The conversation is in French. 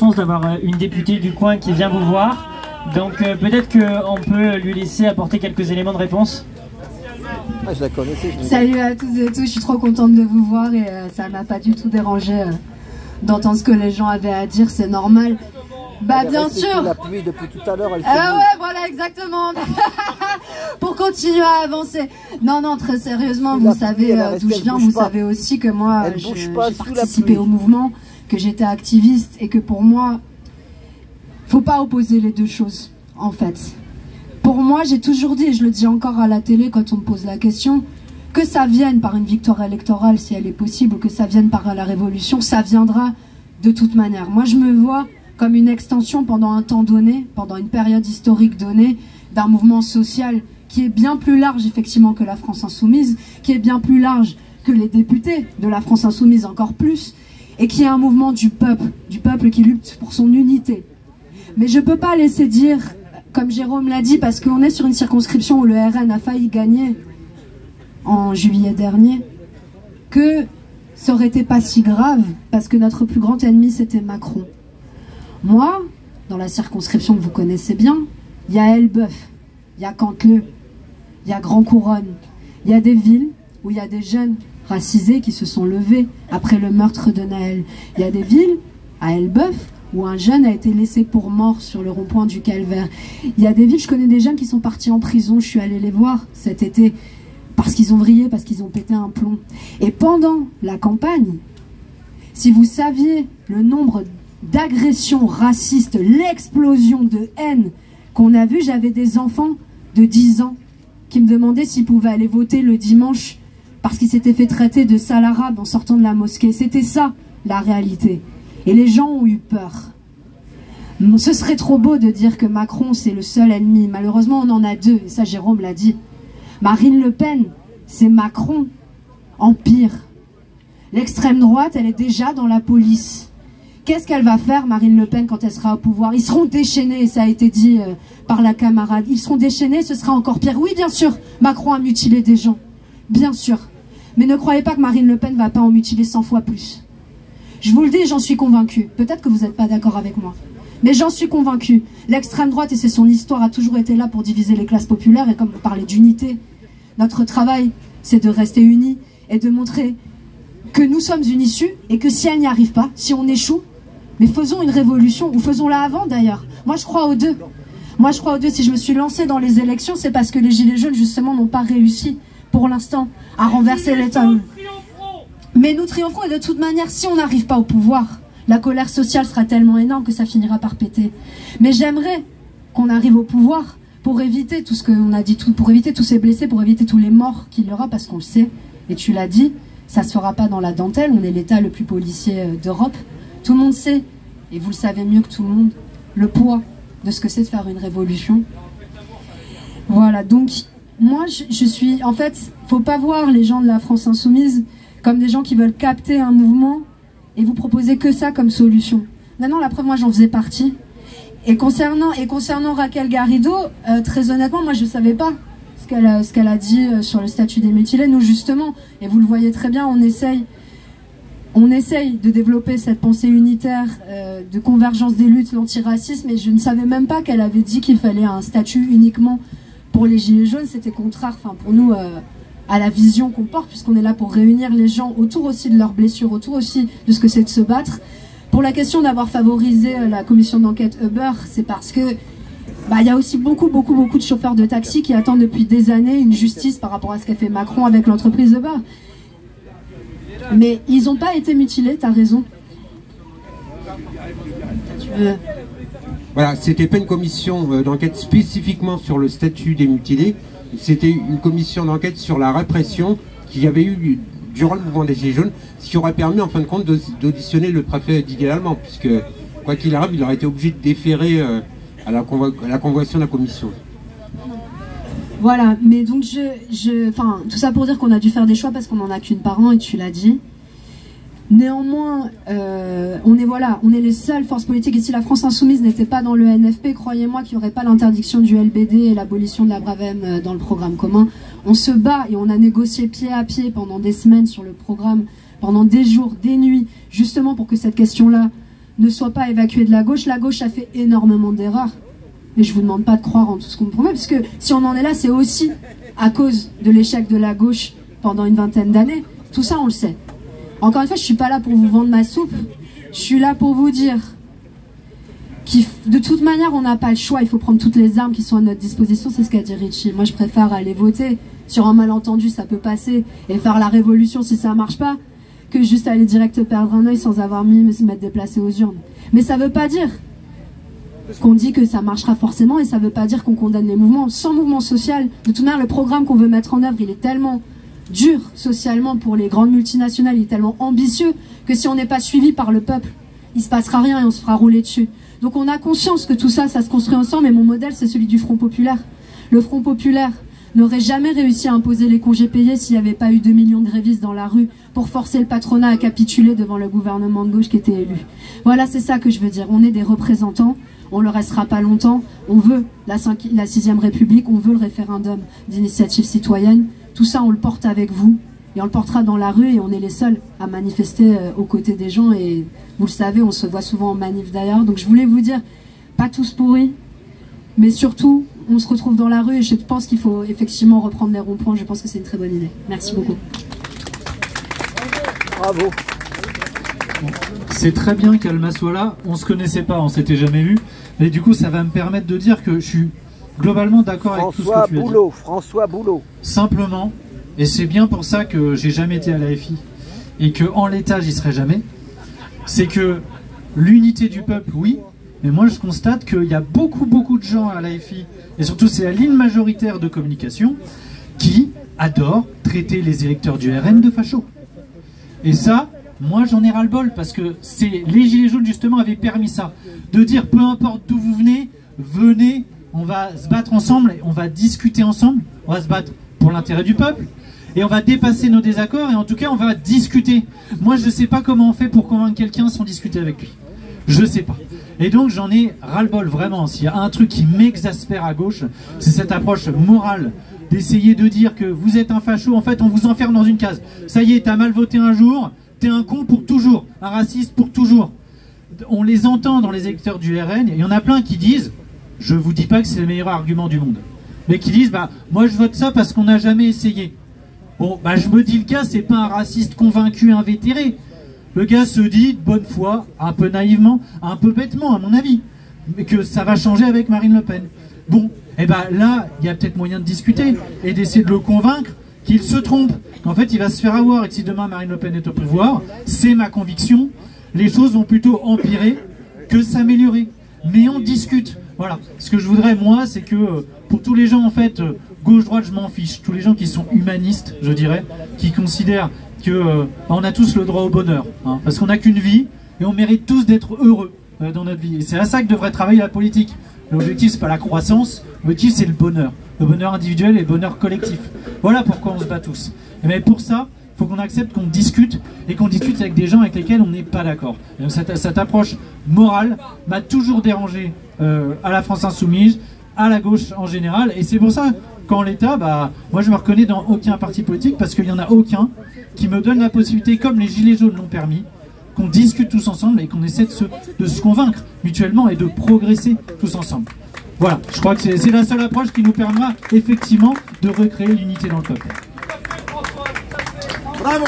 chance d'avoir une députée du coin qui vient vous voir. Donc peut-être qu'on peut lui laisser apporter quelques éléments de réponse. Ah, je la connaissais. Salut à toutes et tous, je suis trop contente de vous voir et ça m'a pas du tout dérangé d'entendre ce que les gens avaient à dire, c'est normal. Bah bien sûr. La pluie depuis tout à l'heure, elle ah ouais, voilà, exactement. Pour continuer à avancer. Non, non, très sérieusement, vous savez d'où je viens, vous savez aussi que moi, j'ai participé au mouvement, que j'étais activiste et que pour moi, faut pas opposer les deux choses, en fait. Pour moi, j'ai toujours dit, et je le dis encore à la télé quand on me pose la question, que ça vienne par une victoire électorale, si elle est possible, ou que ça vienne par la révolution, ça viendra de toute manière. Moi, je me vois comme une extension pendant un temps donné, pendant une période historique donnée, d'un mouvement social qui est bien plus large, effectivement, que la France Insoumise, qui est bien plus large que les députés de la France Insoumise, encore plus, et qui est un mouvement du peuple qui lutte pour son unité. Mais je ne peux pas laisser dire, comme Jérôme l'a dit, parce qu'on est sur une circonscription où le RN a failli gagner en juillet dernier, que ça aurait été pas si grave, parce que notre plus grand ennemi, c'était Macron. Moi, dans la circonscription que vous connaissez bien, il y a Elbeuf, il y a Canteleu, il y a Grand Couronne, il y a des villes où il y a des jeunes racisés qui se sont levés après le meurtre de Naël. Il y a des villes, à Elbeuf, où un jeune a été laissé pour mort sur le rond-point du Calvaire. Il y a des villes, je connais des jeunes qui sont partis en prison, je suis allée les voir cet été, parce qu'ils ont vrillé, parce qu'ils ont pété un plomb. Et pendant la campagne, si vous saviez le nombre d'agressions racistes, l'explosion de haine qu'on a vue, j'avais des enfants de 10 ans qui me demandaient s'ils pouvaient aller voter le dimanche parce qu'ils s'étaient fait traiter de sale arabe en sortant de la mosquée. C'était ça, la réalité. Et les gens ont eu peur. Ce serait trop beau de dire que Macron, c'est le seul ennemi. Malheureusement, on en a deux, et ça, Jérôme l'a dit. Marine Le Pen, c'est Macron en pire. L'extrême droite, elle est déjà dans la police. Qu'est-ce qu'elle va faire, Marine Le Pen, quand elle sera au pouvoir? Ils seront déchaînés, ça a été dit par la camarade. Ils seront déchaînés, ce sera encore pire. Oui, bien sûr, Macron a mutilé des gens. Bien sûr. Mais ne croyez pas que Marine Le Pen ne va pas en mutiler 100 fois plus. Je vous le dis, j'en suis convaincue. Peut-être que vous n'êtes pas d'accord avec moi. Mais j'en suis convaincue. L'extrême droite, et c'est son histoire, a toujours été là pour diviser les classes populaires. Et comme vous parlez d'unité, notre travail, c'est de rester unis et de montrer que nous sommes une issue et que si elle n'y arrive pas, si on échoue, mais faisons une révolution, ou faisons-la avant d'ailleurs. Moi je crois aux deux. Moi je crois aux deux. Si je me suis lancée dans les élections, c'est parce que les Gilets jaunes justement n'ont pas réussi pour l'instant à renverser l'État. Mais nous triompherons, et de toute manière, si on n'arrive pas au pouvoir, la colère sociale sera tellement énorme que ça finira par péter. Mais j'aimerais qu'on arrive au pouvoir pour éviter tout ce qu'on a dit, pour éviter tous ces blessés, pour éviter tous les morts qu'il y aura, parce qu'on le sait, et tu l'as dit, ça ne se fera pas dans la dentelle, on est l'État le plus policier d'Europe. Tout le monde sait, et vous le savez mieux que tout le monde, le poids de ce que c'est de faire une révolution. Voilà, donc moi je suis... En fait, faut pas voir les gens de la France Insoumise comme des gens qui veulent capter un mouvement et vous proposer que ça comme solution. Non, non, la preuve, moi j'en faisais partie. Et concernant Raquel Garrido, très honnêtement, moi je ne savais pas ce qu'elle a dit sur le statut des mutilés. Nous justement, et vous le voyez très bien, on essaye de développer cette pensée unitaire de convergence des luttes, l'antiracisme, et je ne savais même pas qu'elle avait dit qu'il fallait un statut uniquement pour les Gilets jaunes. C'était contraire, enfin pour nous, à la vision qu'on porte, puisqu'on est là pour réunir les gens autour aussi de leurs blessures, autour aussi de ce que c'est de se battre. Pour la question d'avoir favorisé la commission d'enquête Uber, c'est parce que il y a aussi beaucoup de chauffeurs de taxi qui attendent depuis des années une justice par rapport à ce qu'a fait Macron avec l'entreprise Uber. Mais ils n'ont pas été mutilés, t'as raison. Voilà, c'était pas une commission d'enquête spécifiquement sur le statut des mutilés, c'était une commission d'enquête sur la répression qu'il y avait eu durant le mouvement des Gilets jaunes, ce qui aurait permis en fin de compte d'auditionner le préfet Didier Lallemand, puisque quoi qu'il arrive, il aurait été obligé de déférer à la convocation de la commission. Voilà, mais donc enfin, tout ça pour dire qu'on a dû faire des choix parce qu'on n'en a qu'une par an, et tu l'as dit. Néanmoins, on est les seules forces politiques, et si la France Insoumise n'était pas dans le NFP, croyez-moi qu'il n'y aurait pas l'interdiction du LBD et l'abolition de la Bravem dans le programme commun. On se bat et on a négocié pied à pied pendant des semaines sur le programme, pendant des jours, des nuits, justement pour que cette question-là ne soit pas évacué de la gauche a fait énormément d'erreurs. Et je vous demande pas de croire en tout ce qu'on me promet, parce que si on en est là, c'est aussi à cause de l'échec de la gauche pendant une vingtaine d'années. Tout ça, on le sait. Encore une fois, je suis pas là pour vous vendre ma soupe. Je suis là pour vous dire de toute manière, on n'a pas le choix. Il faut prendre toutes les armes qui sont à notre disposition. C'est ce qu'a dit Richie. Moi, je préfère aller voter. Sur un malentendu, ça peut passer. Et faire la révolution si ça marche pas, que juste aller direct perdre un œil sans avoir mis se mettre déplacé aux urnes. Mais ça veut pas dire qu'on dit que ça marchera forcément, et ça veut pas dire qu'on condamne les mouvements. Sans mouvement social, de toute manière, le programme qu'on veut mettre en œuvre, il est tellement dur socialement pour les grandes multinationales, il est tellement ambitieux que si on n'est pas suivi par le peuple, il se passera rien et on se fera rouler dessus. Donc on a conscience que tout ça, ça se construit ensemble, et mon modèle, c'est celui du Front Populaire. Le Front Populaire n'aurait jamais réussi à imposer les congés payés s'il n'y avait pas eu 2 millions de grévistes dans la rue pour forcer le patronat à capituler devant le gouvernement de gauche qui était élu. Voilà, c'est ça que je veux dire. On est des représentants, on le restera pas longtemps. On veut la 6e République, on veut le référendum d'initiative citoyenne. Tout ça, on le porte avec vous, et on le portera dans la rue, et on est les seuls à manifester aux côtés des gens, et vous le savez, on se voit souvent en manif d'ailleurs. Donc je voulais vous dire, pas tous pourris, mais surtout, on se retrouve dans la rue, et je pense qu'il faut effectivement reprendre les ronds-points. Je pense que c'est une très bonne idée. Merci beaucoup. Bravo. C'est très bien qu'Alma soit là. On se connaissait pas, on s'était jamais vu. Mais du coup, ça va me permettre de dire que je suis globalement d'accord avec tout ce que tu as dit. François Boulot. Simplement, et c'est bien pour ça que j'ai jamais été à l'AFI, et que en l'état, j'y serai jamais, c'est que l'unité du peuple, oui, mais moi je constate qu'il y a beaucoup de gens à l'AFI, et surtout c'est la ligne majoritaire de communication, qui adorent traiter les électeurs du RN de fachos. Et ça, moi j'en ai ras-le-bol, parce que les Gilets jaunes justement avaient permis ça, de dire peu importe d'où vous venez, venez, on va se battre ensemble, on va discuter ensemble, on va se battre pour l'intérêt du peuple, et on va dépasser nos désaccords, et en tout cas on va discuter. Moi je sais pas comment on fait pour convaincre quelqu'un sans discuter avec lui. Je sais pas. Et donc j'en ai ras-le-bol vraiment. S'il y a un truc qui m'exaspère à gauche, c'est cette approche morale d'essayer de dire que vous êtes un facho, en fait on vous enferme dans une case. Ça y est, t'as mal voté un jour, t'es un con pour toujours, un raciste pour toujours. On les entend dans les électeurs du RN, et il y en a plein qui disent, je vous dis pas que c'est le meilleur argument du monde, mais qui disent, bah moi je vote ça parce qu'on n'a jamais essayé. Bon, bah je me dis, le gars c'est pas un raciste convaincu, invétéré. Le gars se dit de bonne foi, un peu naïvement, un peu bêtement à mon avis, mais que ça va changer avec Marine Le Pen. Bon, et ben là, il y a peut-être moyen de discuter et d'essayer de le convaincre qu'il se trompe, qu'en fait il va se faire avoir, et que si demain Marine Le Pen est au pouvoir, c'est ma conviction, les choses vont plutôt empirer que s'améliorer. Mais on discute. Voilà. Ce que je voudrais, moi, c'est que pour tous les gens, en fait, gauche-droite, je m'en fiche. Tous les gens qui sont humanistes, je dirais, qui considèrent que on a tous le droit au bonheur, hein, parce qu'on n'a qu'une vie et on mérite tous d'être heureux dans notre vie. Et c'est à ça que devrait travailler la politique. L'objectif, c'est pas la croissance, l'objectif, c'est le bonheur individuel et le bonheur collectif. Voilà pourquoi on se bat tous. Mais pour ça, il faut qu'on accepte qu'on discute, et qu'on discute avec des gens avec lesquels on n'est pas d'accord. Cette approche morale m'a toujours dérangé à la France Insoumise, à la gauche en général, et c'est pour ça qu'en l'état, bah, moi je me reconnais dans aucun parti politique, parce qu'il n'y en a aucun qui me donne la possibilité, comme les Gilets jaunes l'ont permis, qu'on discute tous ensemble et qu'on essaie de se convaincre mutuellement et de progresser tous ensemble. Voilà, je crois que c'est la seule approche qui nous permettra effectivement de recréer l'unité dans le peuple. Bravo.